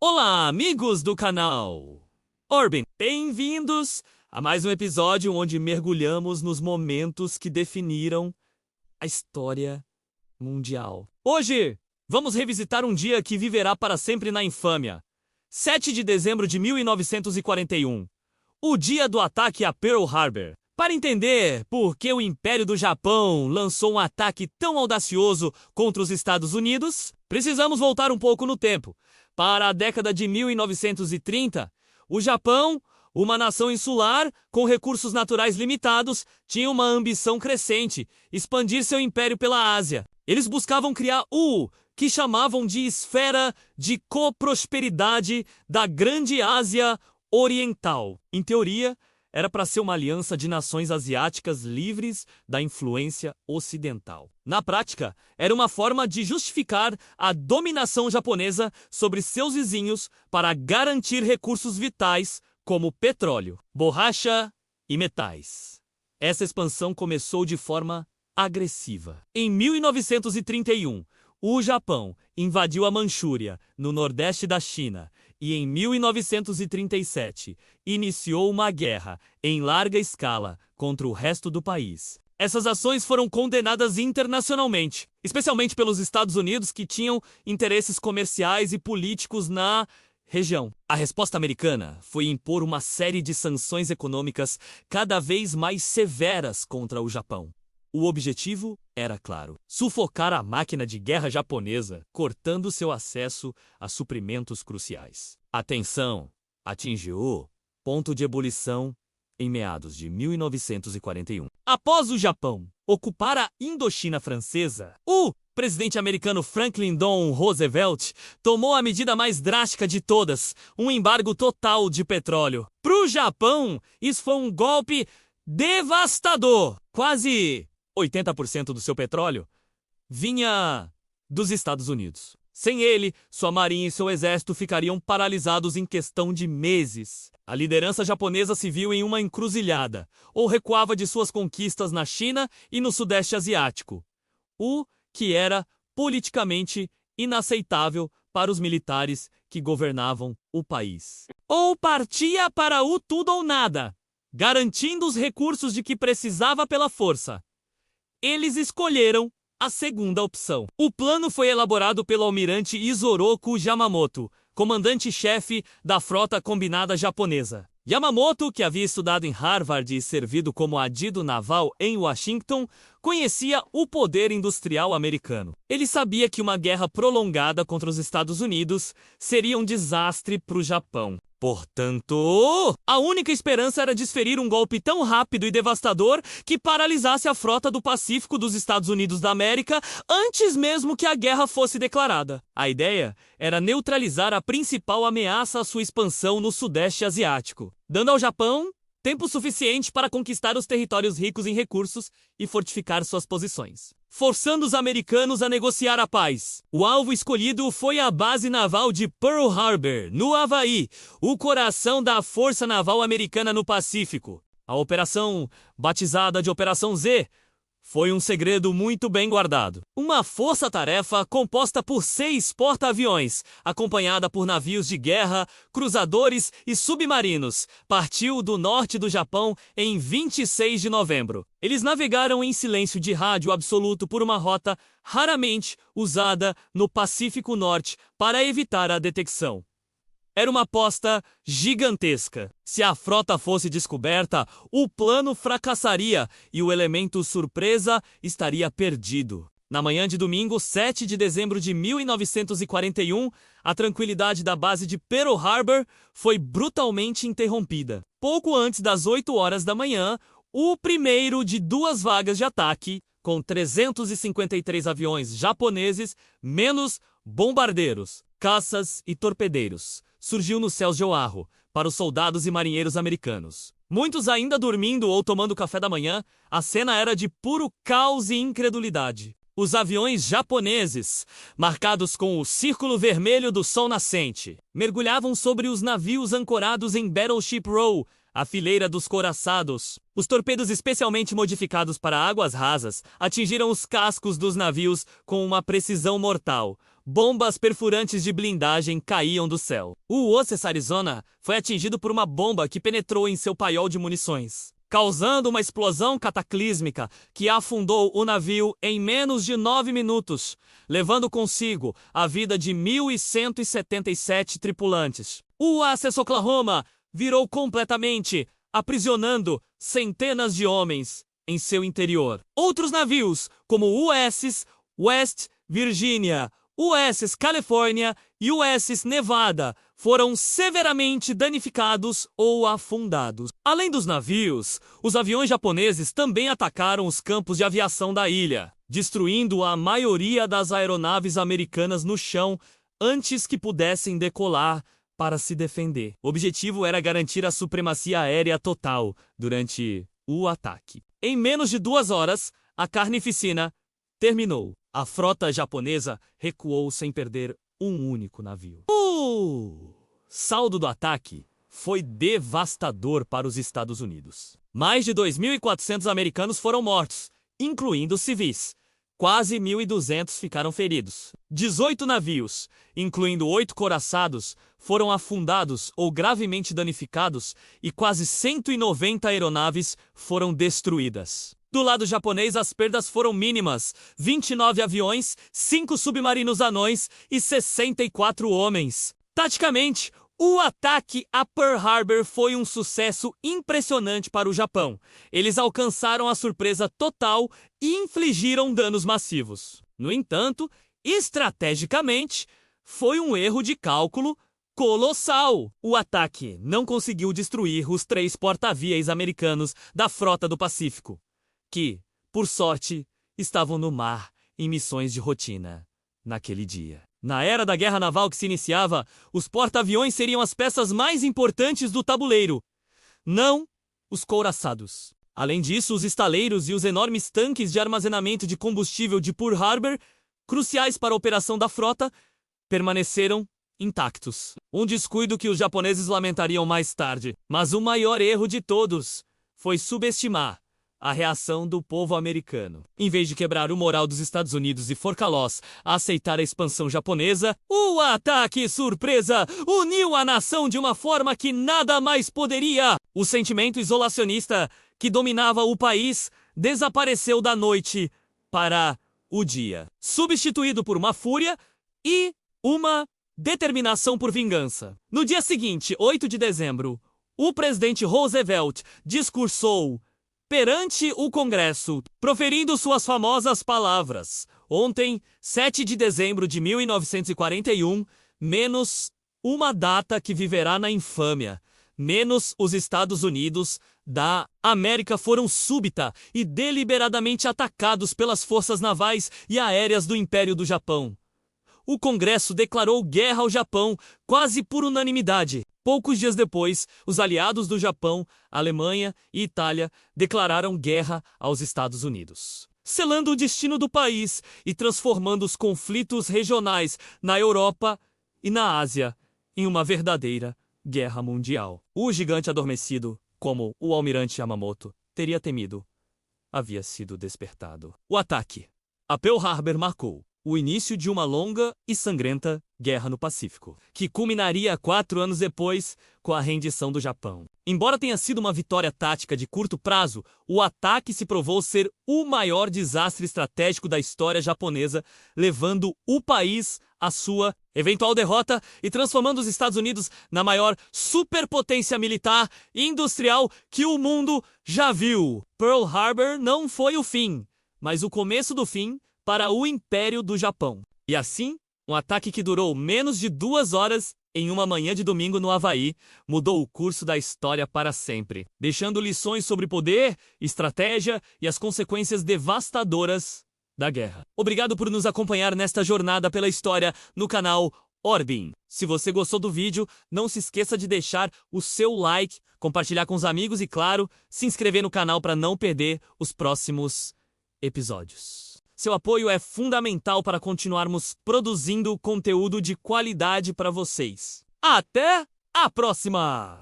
Olá, amigos do canal Orben! Bem-vindos a mais um episódio onde mergulhamos nos momentos que definiram a história mundial. Hoje, vamos revisitar um dia que viverá para sempre na infâmia. 7 de dezembro de 1941, o dia do ataque a Pearl Harbor. Para entender por que o Império do Japão lançou um ataque tão audacioso contra os Estados Unidos, precisamos voltar um pouco no tempo. Para a década de 1930, o Japão, uma nação insular com recursos naturais limitados, tinha uma ambição crescente: expandir seu império pela Ásia. Eles buscavam criar o que chamavam de esfera de coprosperidade da Grande Ásia Oriental. Em teoria, era para ser uma aliança de nações asiáticas livres da influência ocidental. Na prática, era uma forma de justificar a dominação japonesa sobre seus vizinhos para garantir recursos vitais como petróleo, borracha e metais. Essa expansão começou de forma agressiva. Em 1931, o Japão invadiu a Manchúria, no nordeste da China, e em 1937 iniciou uma guerra em larga escala contra o resto do país. Essas ações foram condenadas internacionalmente, especialmente pelos Estados Unidos, que tinham interesses comerciais e políticos na região. A resposta americana foi impor uma série de sanções econômicas cada vez mais severas contra o Japão. O objetivo era claro: sufocar a máquina de guerra japonesa, cortando seu acesso a suprimentos cruciais. A tensão atingiu o ponto de ebulição em meados de 1941. Após o Japão ocupar a Indochina francesa, o presidente americano Franklin D. Roosevelt tomou a medida mais drástica de todas: um embargo total de petróleo. Para o Japão, isso foi um golpe devastador. Quase 80% do seu petróleo vinha dos Estados Unidos. Sem ele, sua marinha e seu exército ficariam paralisados em questão de meses. A liderança japonesa se viu em uma encruzilhada: ou recuava de suas conquistas na China e no Sudeste Asiático, o que era politicamente inaceitável para os militares que governavam o país. Ou partia para o tudo ou nada, garantindo os recursos de que precisava pela força. Eles escolheram a segunda opção. O plano foi elaborado pelo almirante Isoroku Yamamoto, comandante-chefe da frota combinada japonesa. Yamamoto, que havia estudado em Harvard e servido como adido naval em Washington, conhecia o poder industrial americano. Ele sabia que uma guerra prolongada contra os Estados Unidos seria um desastre para o Japão. Portanto, a única esperança era desferir um golpe tão rápido e devastador que paralisasse a frota do Pacífico dos Estados Unidos da América antes mesmo que a guerra fosse declarada. A ideia era neutralizar a principal ameaça à sua expansão no Sudeste Asiático, dando ao Japão tempo suficiente para conquistar os territórios ricos em recursos e fortificar suas posições, forçando os americanos a negociar a paz. O alvo escolhido foi a base naval de Pearl Harbor, no Havaí, o coração da Força Naval Americana no Pacífico. A operação, batizada de Operação Z, foi um segredo muito bem guardado. Uma força-tarefa composta por 6 porta-aviões, acompanhada por navios de guerra, cruzadores e submarinos, partiu do norte do Japão em 26 de novembro. Eles navegaram em silêncio de rádio absoluto por uma rota raramente usada no Pacífico Norte para evitar a detecção. Era uma aposta gigantesca. Se a frota fosse descoberta, o plano fracassaria e o elemento surpresa estaria perdido. Na manhã de domingo, 7 de dezembro de 1941, a tranquilidade da base de Pearl Harbor foi brutalmente interrompida. Pouco antes das 8 horas da manhã, o primeiro de 2 vagas de ataque, com 353 aviões japoneses, menos bombardeiros, caças e torpedeiros, surgiu nos céus de Oahu para os soldados e marinheiros americanos. Muitos ainda dormindo ou tomando café da manhã, a cena era de puro caos e incredulidade. Os aviões japoneses, marcados com o círculo vermelho do sol nascente, mergulhavam sobre os navios ancorados em Battleship Row, a fileira dos couraçados. Os torpedos especialmente modificados para águas rasas atingiram os cascos dos navios com uma precisão mortal, bombas perfurantes de blindagem caíam do céu. O USS Arizona foi atingido por uma bomba que penetrou em seu paiol de munições, causando uma explosão cataclísmica que afundou o navio em menos de 9 minutos, levando consigo a vida de 1.177 tripulantes. O USS Oklahoma virou completamente, aprisionando centenas de homens em seu interior. Outros navios, como o USS West Virginia, USS California e USS Nevada, foram severamente danificados ou afundados. Além dos navios, os aviões japoneses também atacaram os campos de aviação da ilha, destruindo a maioria das aeronaves americanas no chão antes que pudessem decolar para se defender. O objetivo era garantir a supremacia aérea total durante o ataque. Em menos de 2 horas, a carnificina terminou. A frota japonesa recuou sem perder um único navio. O saldo do ataque foi devastador para os Estados Unidos. Mais de 2.400 americanos foram mortos, incluindo civis. Quase 1.200 ficaram feridos. 18 navios, incluindo 8 couraçados, foram afundados ou gravemente danificados e quase 190 aeronaves foram destruídas. Do lado japonês, as perdas foram mínimas: 29 aviões, 5 submarinos anões e 64 homens. Taticamente, o ataque a Pearl Harbor foi um sucesso impressionante para o Japão. Eles alcançaram a surpresa total e infligiram danos massivos. No entanto, estrategicamente, foi um erro de cálculo colossal. O ataque não conseguiu destruir os 3 porta-aviões americanos da Frota do Pacífico, que, por sorte, estavam no mar em missões de rotina naquele dia. Na era da guerra naval que se iniciava, os porta-aviões seriam as peças mais importantes do tabuleiro, não os couraçados. Além disso, os estaleiros e os enormes tanques de armazenamento de combustível de Pearl Harbor, cruciais para a operação da frota, permaneceram intactos. Um descuido que os japoneses lamentariam mais tarde. Mas o maior erro de todos foi subestimar a reação do povo americano. Em vez de quebrar o moral dos Estados Unidos e forcá-los a aceitar a expansão japonesa, o ataque surpresa uniu a nação de uma forma que nada mais poderia. O sentimento isolacionista que dominava o país desapareceu da noite para o dia, substituído por uma fúria e uma determinação por vingança. No dia seguinte, 8 de dezembro, o presidente Roosevelt discursou perante o Congresso, proferindo suas famosas palavras: ontem, 7 de dezembro de 1941, menos uma data que viverá na infâmia, menos os Estados Unidos da América foram súbita e deliberadamente atacados pelas forças navais e aéreas do Império do Japão. O Congresso declarou guerra ao Japão quase por unanimidade. Poucos dias depois, os aliados do Japão, Alemanha e Itália declararam guerra aos Estados Unidos, selando o destino do país e transformando os conflitos regionais na Europa e na Ásia em uma verdadeira guerra mundial. O gigante adormecido, como o almirante Yamamoto teria temido, havia sido despertado. O ataque a Pearl Harbor marcou o início de uma longa e sangrenta guerra no Pacífico, que culminaria 4 anos depois com a rendição do Japão. Embora tenha sido uma vitória tática de curto prazo, o ataque se provou ser o maior desastre estratégico da história japonesa, levando o país à sua eventual derrota e transformando os Estados Unidos na maior superpotência militar e industrial que o mundo já viu. Pearl Harbor não foi o fim, mas o começo do fim para o Império do Japão. E assim, um ataque que durou menos de 2 horas em uma manhã de domingo no Havaí mudou o curso da história para sempre, deixando lições sobre poder, estratégia e as consequências devastadoras da guerra. Obrigado por nos acompanhar nesta jornada pela história no canal Orbin. Se você gostou do vídeo, não se esqueça de deixar o seu like, compartilhar com os amigos e, claro, se inscrever no canal para não perder os próximos episódios. Seu apoio é fundamental para continuarmos produzindo conteúdo de qualidade para vocês. Até a próxima!